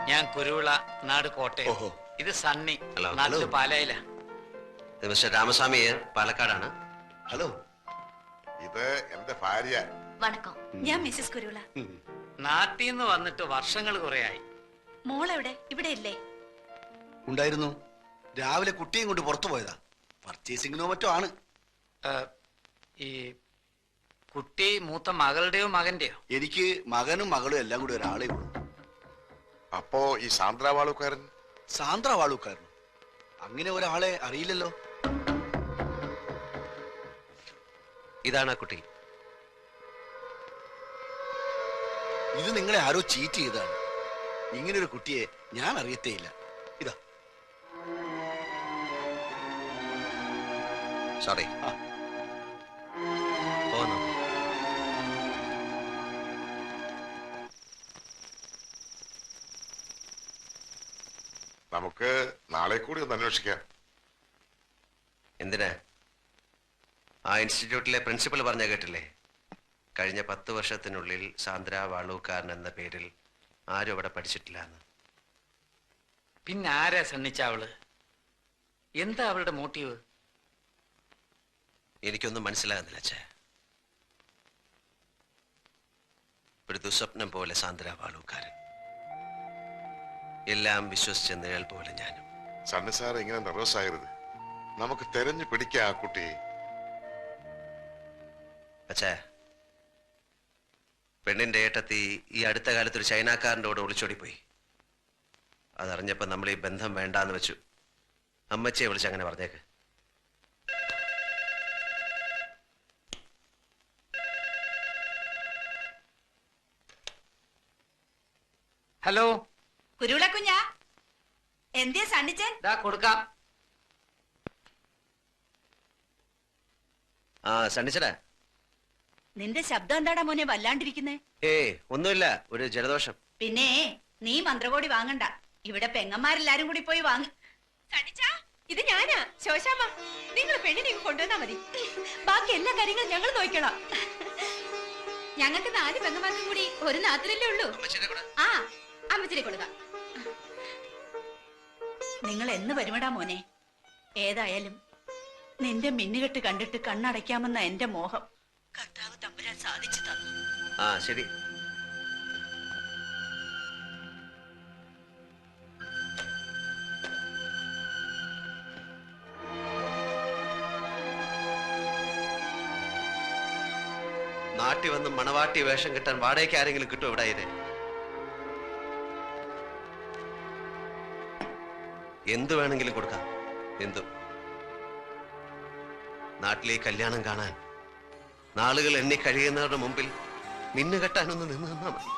ഞാൻ കുരുവിള, നാട് കോട്ടയം. ഇത് സണ്ണി, നാട്ടില് പാലായില. മിസ്റ്റർ രാമസ്വാമി പാലക്കാടാണ്. ഹലോ, ഇത് എന്റെ ഭാര്യ. വണക്കം, ഞാൻ മിസ്സസ് കുരുവിള. നാട്ടിൽ നിന്ന് വന്നിട്ട് വർഷങ്ങൾ കുറയായി. മോളെവിടെ? ഇവിടെ ഇല്ലേ? ഉണ്ടായിരുന്നു. രാവിലെ കുട്ടിയും കൊണ്ട് പുറത്തു പോയതാ. പർച്ചേസിങ്ങിനോ മറ്റോ ആണ്. ഈ കുട്ടി മൂത്ത മകളുടെയോ മകന്റെയോ? എനിക്ക് മകനും മകളും എല്ലാം കൂടി ഒരാളെ ഉള്ളൂ. അപ്പോ ഈ സാന്ദ്ര വാളൂക്കാരൻ? സാന്ദ്ര വാളൂക്കാരൻ അങ്ങനെ ഒരാളെ അറിയില്ലല്ലോ. ഇതാണ് ആ കുട്ടി. ഇത് നിങ്ങളെ ആരോ ചീറ്റ് ചെയ്താണ്. ഇങ്ങനെ ഒരു കുട്ടിയെ ഞാൻ അറിയത്തേയില്ല. ഇതാ. സോറി. പോന്നു. നമുക്ക് നാളെ കൂടി ഒന്ന് അന്വേഷിക്കാം. എന്തിനാ? ആ ഇൻസ്റ്റിറ്റ്യൂട്ടിലെ പ്രിൻസിപ്പൽ പറഞ്ഞ കേട്ടില്ലേ? കഴിഞ്ഞ 10 വർഷത്തിനുള്ളിൽ സാന്ദ്ര വാളൂക്കാരൻ എന്ന പേരിൽ ആരും അവിടെ പഠിച്ചിട്ടില്ല എന്ന്. പിന്നെ ആരാ സണ്ണിച്ച അവള്? എന്താ അവളുടെ മോട്ടീവ്? എനിക്കൊന്നും മനസ്സിലാകുന്നില്ല അച്ഛാ. ഒരു ദുസ്വപ്നം പോലെ സാന്ദ്ര വാളൂക്കാരൻ, എല്ലാം വിശ്വസിച്ച നിഴൽ പോലെ ഞാനും. സണ്ണി സാർ ഇങ്ങനെ നെർവസ് ആകരുത്. നമുക്ക് തെരഞ്ഞു പിടിക്കാം ആ കുട്ടിയെ. അച്ഛാ, പെണ്ണിന്റെ ഏട്ടത്തി ഈ അടുത്ത കാലത്ത് ഒരു ചൈനക്കാരൻ്റെ കൂടെ ഒളിച്ചോടി പോയി. അതറിഞ്ഞപ്പോ നമ്മൾ ഈ ബന്ധം വേണ്ടാന്ന് വെച്ചു. അമ്മച്ചിയെ വിളിച്ച് അങ്ങനെ പറഞ്ഞേക്ക്. ഹലോ, കുരുവിള കുഞ്ഞാ, എന്തിയാ സണ്ണിച്ചൻ? കൊടുക്കാം. ആ സണ്ണിച്ചടാ. നിന്റെ ശബ്ദം എന്താടാ മോനെ വല്ലാണ്ടിരിക്കുന്നേ? ഒന്നുമില്ല, ഒരു ജലദോഷം. പിന്നെ നീ മന്ത്രകോടി വാങ്ങണ്ട. ഇവിടെ പെങ്ങന്മാരെല്ലാരും കൂടി പോയി വാങ്ങ. സണ്ണിച്ചാ, ഇത് ഞാനാ ശോശാമ്മ. നിങ്ങൾ പെണ്ണിനെ കൊണ്ടുവന്നാ മതി. ബാക്കി എല്ലാ കാര്യങ്ങളും ഞങ്ങൾ നോക്കണം. ഞങ്ങൾക്ക് 4 പെങ്ങന്മാർക്കും കൂടി ഒരു നാത്തിലല്ലേ ഉള്ളൂ. ആ, അമ്മച്ചിനെ കൊടുക്കാം. നിങ്ങൾ എന്ന് വരുമടാ മോനെ? ഏതായാലും നിന്റെ മിന്നുകെട്ട് കണ്ടിട്ട് കണ്ണടയ്ക്കാമെന്ന എന്റെ മോഹം കർത്താവ് തമ്പുരാൻ സാധിച്ചു തന്നു. ആ ശരി. നാട്ടി വന്ന് മണവാട്ടി വേഷം കിട്ടാൻ വാടകയ്ക്ക് ആരെങ്കിലും കിട്ടും ഇവിടെ? ഇത് എന്തു വേണമെങ്കിലും കൊടുക്കാം. എന്തു. നാട്ടിലെ കല്യാണം കാണാൻ നാളുകൾ എണ്ണി കഴിയുന്നവരുടെ മുമ്പിൽ മിന്നു കെട്ടാനൊന്ന് നിന്ന് നിന്നാ മതി.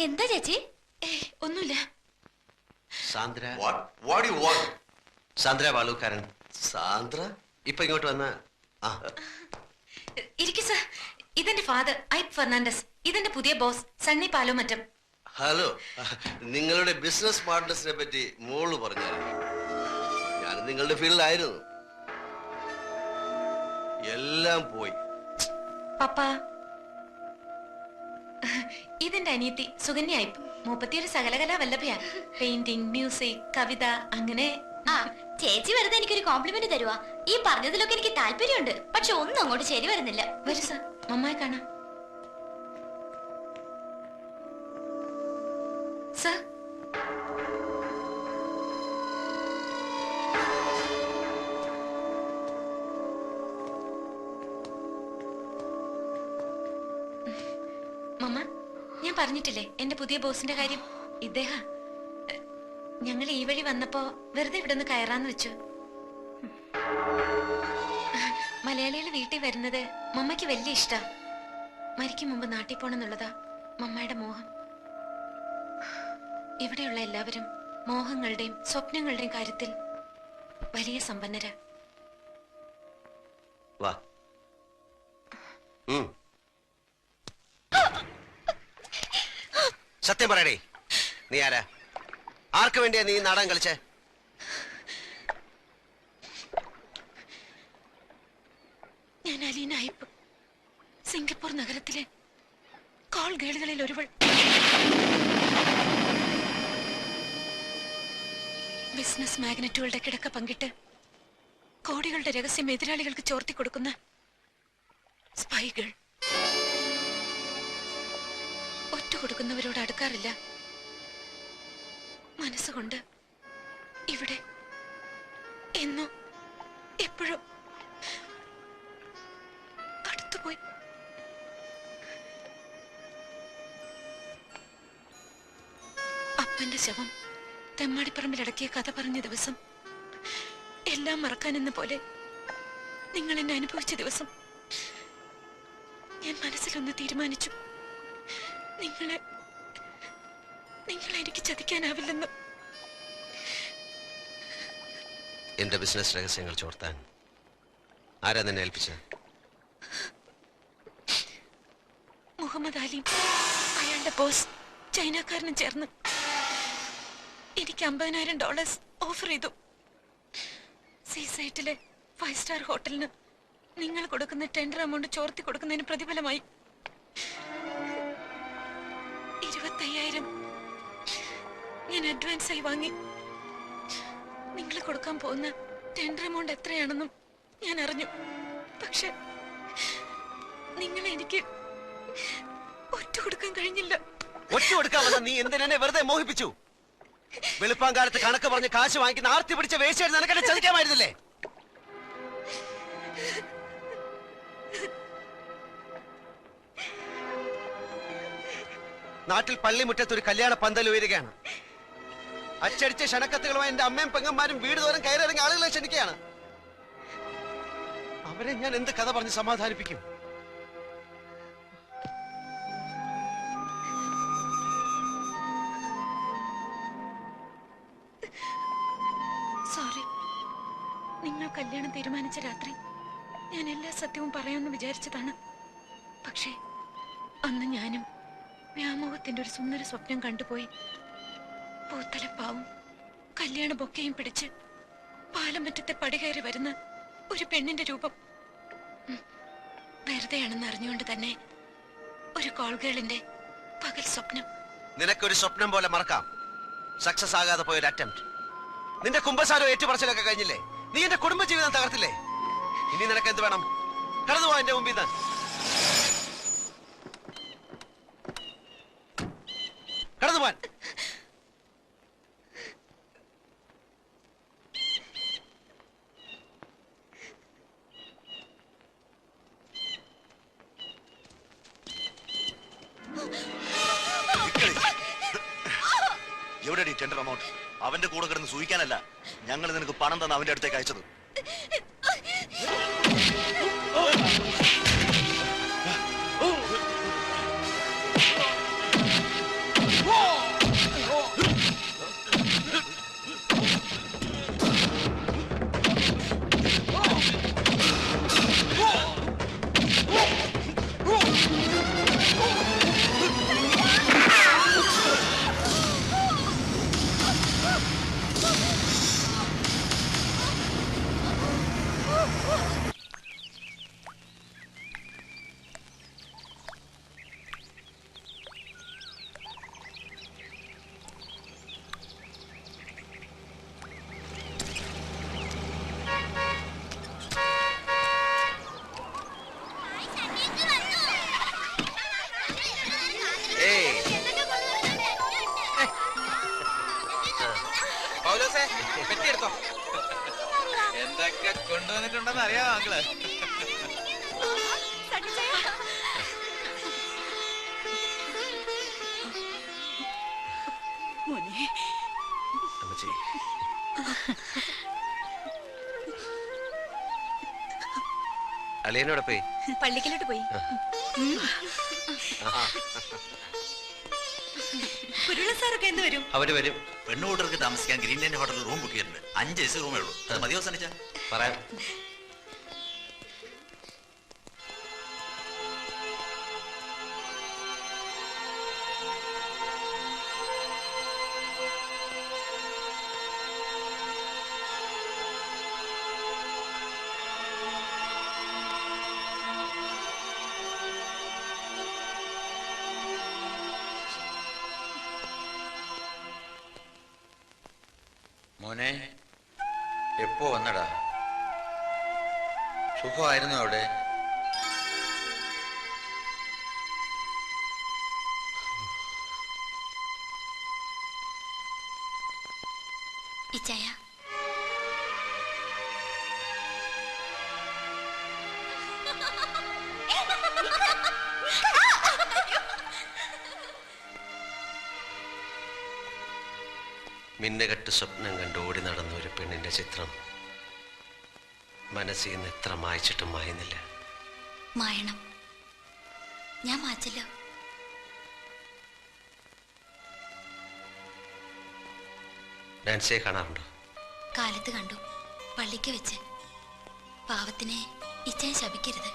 എന്താ ചേച്ചി? ഒന്നുമില്ല. സാന്ദ്ര സാന്ദ്ര വാളൂക്കാരൻ. സാന്ദ്ര ഇപ്പൊ ഇങ്ങോട്ട് വന്ന. ഇരിക്കു സർ, ഇതെന്റെ ഫാദർ ഐപ്പ് ഫെർണാണ്ടസ്. ഇതെന്റെ പുതിയ ബോസ് സണ്ണി പാലോമറ്റം. ഹലോ, നിങ്ങളുടെ ബിസിനസ് പാർട്ട്നേഴ്സിനെ പറ്റി മോള് പറഞ്ഞായിരുന്നു. ഞാൻ നിങ്ങളുടെ ഫീൽഡിലായിരുന്നു. എല്ലാം പോയി. പപ്പ, ഇതെന്റെ അനിയത്തി സുകന്യ ഐപ്പ്. 31 സകലകലാ വല്ലഭയാ. പെയിന്റിംഗ്, മ്യൂസിക്, കവിത, അങ്ങനെ. ആ ചേച്ചി വെറുതെ എനിക്കൊരു കോംപ്ലിമെന്റ് തരുവാ. ഈ പറഞ്ഞതിലൊക്കെ എനിക്ക് താല്പര്യമുണ്ട്, പക്ഷെ ഒന്നും അങ്ങോട്ട് ശരി വരുന്നില്ല. വരൂ സാർ, മമ്മായി കാണാം. സാർ, മമ്മ, ഞാൻ പറഞ്ഞിട്ടില്ലേ എന്റെ പുതിയ ബോസിന്റെ കാര്യം. ഇദ്ദേഹം ഞങ്ങൾ ഈ വഴി വന്നപ്പോ വെറുതെ ഇവിടെ ഒന്ന് കയറാന്ന് വെച്ചു. മലയാളികൾ വീട്ടിൽ വരുന്നത് മമ്മയ്ക്ക് വലിയ ഇഷ്ടാ. മരിക്കും മുമ്പ് നാട്ടിൽ പോണെന്നുള്ളതാ മമ്മയുടെ മോഹം. ഇവിടെയുള്ള എല്ലാവരും മോഹങ്ങളുടെയും സ്വപ്നങ്ങളുടെയും കാര്യത്തിൽ വലിയ സമ്പന്നരാ. വാ. സത്യം പറയടേ, നീ ആരാ? ആർക്ക് വേണ്ടിയാ നീ നാടകം കളിച്ചേ? ഞാൻ അലീന ഐപ്പ്, സിംഗപ്പൂർ നഗരത്തിലെ കോൾ ഗേളുകളിൽ ഒരുവൾ. ബിസിനസ് മാഗ്നറ്റുകളുടെ കിടക്ക പങ്കിട്ട് കോടികളുടെ രഹസ്യം എതിരാളികൾക്ക് ചോർത്തി കൊടുക്കുന്ന സ്പൈകൾ. ഒറ്റ കൊടുക്കുന്നവരോട് അടുക്കാറില്ല. മനസ്സുകൊണ്ട് ഇവിടെ എന്നോ എപ്പോഴും അടുത്തുപോയി. അപ്പന്റെ ശവം തെമ്മാടിപ്പറമ്പിൽ അടക്കിയ കഥ പറഞ്ഞ ദിവസം, എല്ലാം മറക്കാനെന്ന പോലെ നിങ്ങൾ എന്നെ അനുഭവിച്ച ദിവസം, ഞാൻ മനസ്സിലൊന്ന് തീരുമാനിച്ചു. നിങ്ങളെ എനിക്ക് ചതിക്കാനാവില്ലെന്ന്. എന്റെ ബിസിനസ് രഹസ്യങ്ങൾ ചോർത്താൻ ആരാ നിന്നെ ഏൽപ്പിച്ചത്? മുഹമ്മദ് അലി, അയാളുടെ ബോസ് ചൈനക്കാരനും ചേർന്ന് എനിക്ക് $50,000 ഓഫർ ചെയ്തു. സീസൈറ്റിലെ 5 സ്റ്റാർ ഹോട്ടലിന് നിങ്ങൾ കൊടുക്കുന്ന ടെൻഡർ എമൗണ്ട് ചോർത്തി കൊടുക്കുന്നതിന് പ്രതിഫലമായി 25,000 ഞാൻ അഡ്വാൻസ് ആയി വാങ്ങി. നിങ്ങൾ കൊടുക്കാൻ പോകുന്ന ടെൻഡർ എമൗണ്ട് എത്രയാണെന്നും ഞാൻ അറിഞ്ഞു. പക്ഷെ നിങ്ങളെ എനിക്ക് ഒറ്റ കൊടുക്കാൻ കഴിഞ്ഞില്ല. ഒറ്റ കൊടുക്കാമെന്ന് നീ എന്തിനെ വെറുതെ മോഹിപ്പിച്ചു? വെളുപ്പാങ്കാലത്ത് കണക്ക് പറഞ്ഞ് കാശ് വാങ്ങിക്കുന്ന ആർത്തി പിടിച്ച വേശ്യായിരുന്നു. നിനക്കെന്നെ ചതിക്കാമായിരുന്നില്ലേ? നാട്ടിൽ പള്ളിമുറ്റത്ത് ഒരു കല്യാണ പന്തൽ ഉയരുകയാണ്. അച്ചടിച്ച ക്ഷണക്കത്തുകളുമായി എന്റെ അമ്മയും പെങ്ങന്മാരും വീട് തോറും കയറിയിറങ്ങി ആളുകളെ ക്ഷണിക്കുകയാണ്. അവരെ ഞാൻ എന്ത് കഥ പറഞ്ഞ് സമാധാനിപ്പിക്കും? സോറി. നിങ്ങൾ കല്യാണം തീരുമാനിച്ച രാത്രി ഞാൻ എല്ലാ സത്യവും പറയാമെന്ന് വിചാരിച്ചതാണ്. പക്ഷേ അന്ന് ഞാനും വ്യാമോഹത്തിന്റെ ഒരു സുന്ദര സ്വപ്നം കണ്ടുപോയി. പൂത്തലപ്പാവും കല്യാണ ബൊക്കയും പിടിച്ച് പാലമറ്റത്തെ പടികയറി വരുന്ന ഒരു പെണ്ണിന്റെ രൂപം. വെറുതെയാണെന്ന് അറിഞ്ഞുകൊണ്ട് തന്നെ ഒരു കോൾഗേളിന്റെ പകൽ സ്വപ്നം. നിനക്കൊരു സ്വപ്നം പോലെ മറക്കാം. സക്സസ് ആകാതെ പോയൊരു അറ്റംപ്റ്റ്. നിന്റെ കുമ്പസാരോ ഏറ്റുപറച്ചിലൊക്കെ കഴിഞ്ഞില്ലേ? നീ എന്റെ കുടുംബജീവിതം തകർത്തില്ലേ? ഇനി നിനക്ക് എന്ത് വേണം? കടന്നു പോ എന്റെ മുമ്പിൽ നിന്ന്. കടന്നു പോവാൻ. എവിടെയാണ് ഈ ടെൻഡർ എമൗണ്ട്? അവന്റെ കൂടെ കിടന്ന് സൂഹിക്കാനല്ല ഞങ്ങൾ നിനക്ക് പണം തന്ന് അവന്റെ അടുത്തേക്ക് അയച്ചത്. പൊക്കോ. എന്തൊക്കെ കൊണ്ടുവന്നിട്ടുണ്ടെന്ന് അറിയാമോ മക്കള്? അമ്മച്ചി അളിയനോടെ പോയി പള്ളിക്കലോട്ട് പോയി. കുരുള സാറൊക്കെ എന്ത് വരും? അവര് വരും. പെണ്ണുകൂട്ടർക്ക് താമസിക്കാൻ ഗ്രീൻ ലൈൻ ഹോട്ടലിൽ റൂം ബുക്ക് ചെയ്തിട്ടുണ്ട്. 5 AC റൂമേ ഉള്ളൂ. അത് മതിയോ സനിച്ച? പറയാം. മോനെ എപ്പോ വന്നടാ? സുഖമായിരുന്നു അവിടെ? ഇച്ചായ മിന്നുകെട്ട് സ്വപ്നം കണ്ട് ഓടി നടന്ന ഒരു പെണ്ണിന്റെ ചിത്രം മനസ്സിൽ നിന്ന് എത്ര മായ്ച്ചിട്ടും മായുന്നില്ല. മായണം. ഞാൻ മാച്ചില്ല. നാൻസിയെ കാണാറുണ്ടോ? കാലത്ത് കണ്ടു, പള്ളിക്ക് വെച്ച്. പാവത്തിനെ ഇച്ചായ ശപിക്കരുത്.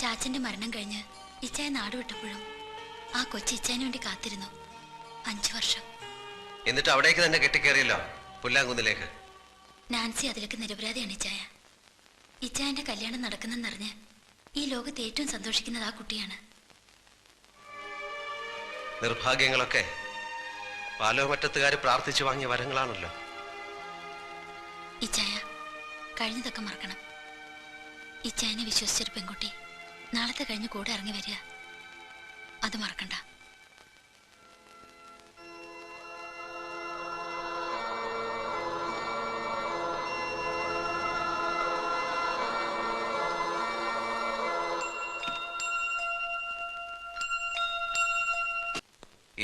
ചാച്ചന്റെ മരണം കഴിഞ്ഞ് ഇച്ചായ നാട് വിട്ടപ്പോഴും ആ കൊച്ചി ഇച്ചായന് വേണ്ടി കാത്തിരുന്നു 5 വർഷം. എന്നിട്ട് അവിടേക്ക് തന്നെ കെട്ടിക്കേറിയല്ലോ, പുല്ലാങ്കുന്നിലേക്ക്. നാൻസി അതിലേക്ക് നിരപരാധിയാണ് ഇച്ചായ. ഇച്ചായന്റെ കല്യാണം നടക്കുന്നെന്നറിഞ്ഞ് ഈ ലോകത്ത് ഏറ്റവും സന്തോഷിക്കുന്നത് ആ കുട്ടിയാണ്. നിർഭാഗ്യങ്ങളൊക്കെ പാലോമറ്റത്തുകാർ പ്രാർത്ഥിച്ചു വാങ്ങിയ വരങ്ങളാണല്ലോ. ഇച്ചായ കഴിഞ്ഞതൊക്കെ മറക്കണം. ഇച്ചായനെ വിശ്വസിച്ചൊരു പെൺകുട്ടി നാളത്തെ കഴിഞ്ഞ് കൂടെ ഇറങ്ങി വരിക, അത് മറക്കണ്ട.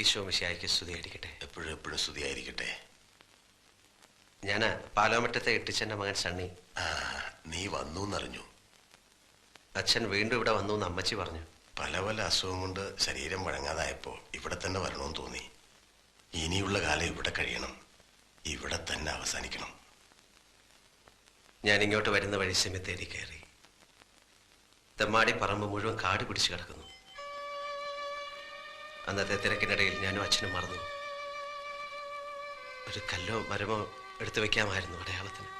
ഈശോ മിശിഹായ്ക്ക് സ്തുതിയായിരിക്കട്ടെ. എപ്പോഴും എപ്പോഴും സ്തുതിയായിരിക്കട്ടെ. ഞാൻ പാലോമറ്റത്തെ ഇട്ടിച്ചൻ്റെ മകൻ സണ്ണി. നീ വന്നു എന്നറിഞ്ഞു. അച്ഛൻ വീണ്ടും ഇവിടെ വന്നു എന്ന് അമ്മച്ചി പറഞ്ഞു. പല പല അസുഖം കൊണ്ട് ശരീരം വഴങ്ങാതായപ്പോ ഇവിടെ തന്നെ വരണമെന്ന് തോന്നി. ഇനിയുള്ള കാലം ഇവിടെ കഴിയണം, ഇവിടെ തന്നെ അവസാനിക്കണം. ഞാൻ ഇങ്ങോട്ട് വരുന്ന വഴി സെമിത്തേരി കയറി. തെമ്മാടി പറമ്പ് മുഴുവൻ കാട് പിടിച്ചു കിടക്കുന്നു. അന്നത്തെ തിരക്കിനിടയിൽ ഞാനും അച്ഛനും മറന്നു. ഒരു കല്ലോ മരമോ എടുത്തു വെക്കാമായിരുന്നു അടയാളത്തിന്.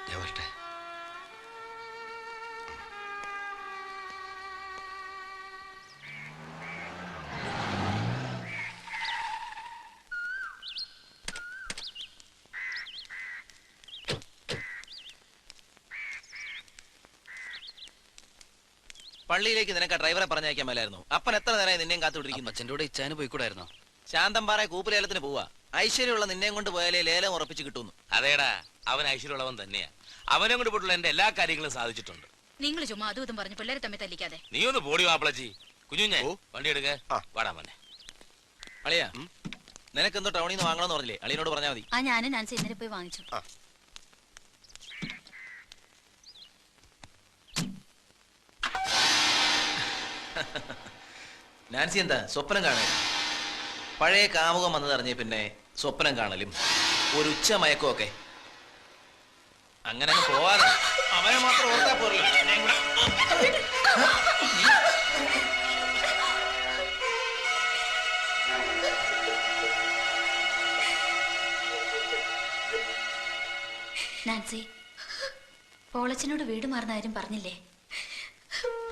ഞാൻ വരട്ടെ. പള്ളിയിലേക്ക് നിനക്ക് ആ ഡ്രൈവറെ പറഞ്ഞയക്കാൻ മേലായിരുന്നു. അപ്പൻ എത്ര നേരമായി നിന്നെയും കാത്തുപിടിക്കുന്നു. അച്ഛൻ്റെ കൂടെ ഇച്ചാന് പോയിക്കൂടായിരുന്നോ? ശാന്തംപാറ കൂപ്പുലേലത്തിന് പോവാ. ഐശ്വര്യമുള്ള നിന്നെയും കൊണ്ട് പോയാലേ ലേലം ഉറപ്പിച്ച് കിട്ടുന്നു. അതേടാ, അവൻ ഐശ്വര്യമുള്ളവൻ തന്നെയാ. അവനെ കൊണ്ട് പോയിട്ടുള്ള എന്റെ എല്ലാ കാര്യങ്ങളും സാധിച്ചിട്ടുണ്ട്. നിങ്ങൾ ചുമ്മാ അതും ഇതും പറഞ്ഞു പിള്ളേരെ തമ്മിൽ തല്ലിക്കാതെ. നീ ഒന്ന് പോടി മാപ്പിളച്ചി. കുഞ്ഞുഞ്ഞെ വണ്ടി എടുക്ക. വാടാ മോനെ. അളിയാ, നിനക്ക് എന്തോ ടൗണിൽ നിന്ന് വാങ്ങണമെന്ന് പറഞ്ഞില്ലേ? അളിയനോട് പറഞ്ഞാൽ മതി. ആ ഞാനും നാൻസി ഇന്നലെ പോയി വാങ്ങിച്ചു. നാൻസി എന്താ സ്വപ്നം കാണാൻ? പഴയ കാമുകം വന്നതറിഞ്ഞ പിന്നെ സ്വപ്നം കാണലും ഒരു ഉച്ച മയക്കവും ഒക്കെ. അങ്ങനെ അങ്ങ് പോവാതെ അവനെ മാത്രം ഓർത്താ പോരല്ലോ. നാൻസി, പോളച്ചനോട് വീട് മാറുന്ന കാര്യം പറഞ്ഞില്ലേ?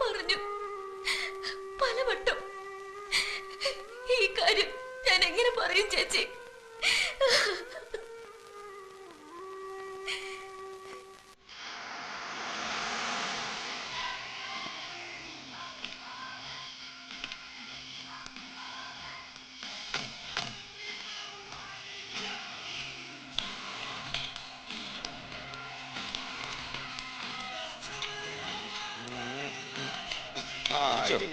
പറഞ്ഞു പലവട്ടം. ഈ കാര്യം ഞാൻ എങ്ങനെ പറയും ചേച്ചി?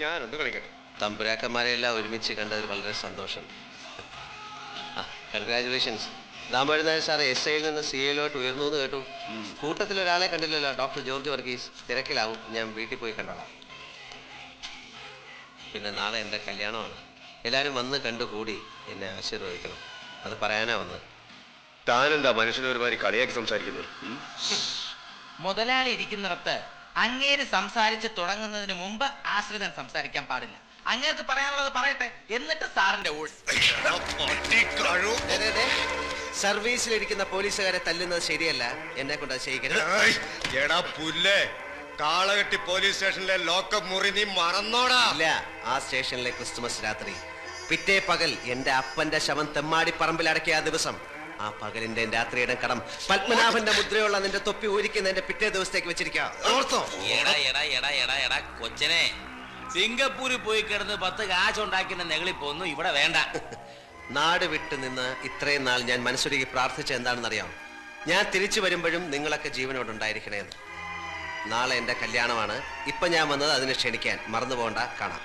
ഞാനൊന്ന് കളിക്കട്ടെ. തമ്പുരാക്കന്മാരെല്ലാം ഒരുമിച്ച് കണ്ടതിൽ വളരെ സന്തോഷം. കൺഗ്രാറ്റുലേഷൻസ്. ദാമോദരൻ സാർ എസ് ഐയിൽ നിന്ന് സി എയിലോട്ട് ഉയർന്നു എന്ന് കേട്ടു. കൂട്ടത്തിൽ ഒരാളെ കണ്ടില്ലല്ലോ, ഡോക്ടർ ജോർജ് വർഗീസ്. തിരക്കിലാവും, ഞാൻ വീട്ടിൽ പോയി കണ്ടോളാം. പിന്നെ നാളെ എൻ്റെ കല്യാണമാണ്. എല്ലാവരും വന്ന് കണ്ടുകൂടി എന്നെ ആശീർവദിക്കണം. അത് പറയാനാ വന്നത്. താനെന്താ മനുഷ്യനെ ഒരുമാതിരി കളിയാക്കി സംസാരിക്കുന്നത്? മുതലാളി ഇരിക്കുന്നിടത്ത് അങ്ങേര് സംസാരിച്ച് തുടങ്ങുന്നതിന് മുമ്പ് ആശ്രിതൻ സംസാരിക്കാൻ പാടില്ല. അങ്ങേർക്ക് പറയാനുള്ളത് പറയട്ടെ, എന്നിട്ട് സാറിന്റെ സർവീസിലിരിക്കുന്ന പോലീസുകാരെ തല്ലുന്നത് ശരിയല്ല. എന്നെ കൊണ്ട് അത് ചെയ്യിക്കരുത്. എടാ പുല്ലേ, കാളകെട്ടി പോലീസ് സ്റ്റേഷനിലെ ലോക്കപ്പ് മുറി നീ മറന്നോടാ? ഇല്ല, ആ സ്റ്റേഷനിലെ ക്രിസ്തുമസ് രാത്രി പിറ്റേ പകൽ എന്റെ അപ്പന്റെ ശവം തെമ്മാടിപ്പറമ്പിൽ അടക്കിയ ആ ദിവസം, ആ പകലിന്റെ രാത്രിയുടെ കടം പത്മനാഭന്റെ മുദ്രയുള്ള നിന്റെ തൊപ്പി ഊരിക്കുന്നതിന്റെ പിറ്റേ ദിവസത്തേക്ക് വെച്ചിരിക്കാം. ഓർത്തോ? കൊച്ചനെ, സിംഗപ്പൂരിൽ പോയി കിടന്ന് 10 കാശുണ്ടാക്കിയ നെകളിപ്പൊന്നും ഇവിടെ വേണ്ട. നാട് വിട്ടു നിന്ന് ഇത്രയും നാൾ ഞാൻ മനസ്സൊരുക്കി പ്രാർത്ഥിച്ച എന്താണെന്നറിയാം? ഞാൻ തിരിച്ചു വരുമ്പോഴും നിങ്ങളൊക്കെ ജീവനോടുണ്ടായിരിക്കണേന്ന്. നാളെ എന്റെ കല്യാണമാണ്. ഇപ്പൊ ഞാൻ വന്നത് അതിനെ ക്ഷണിക്കാൻ. മറന്നു പോകണ്ട. കാണാം.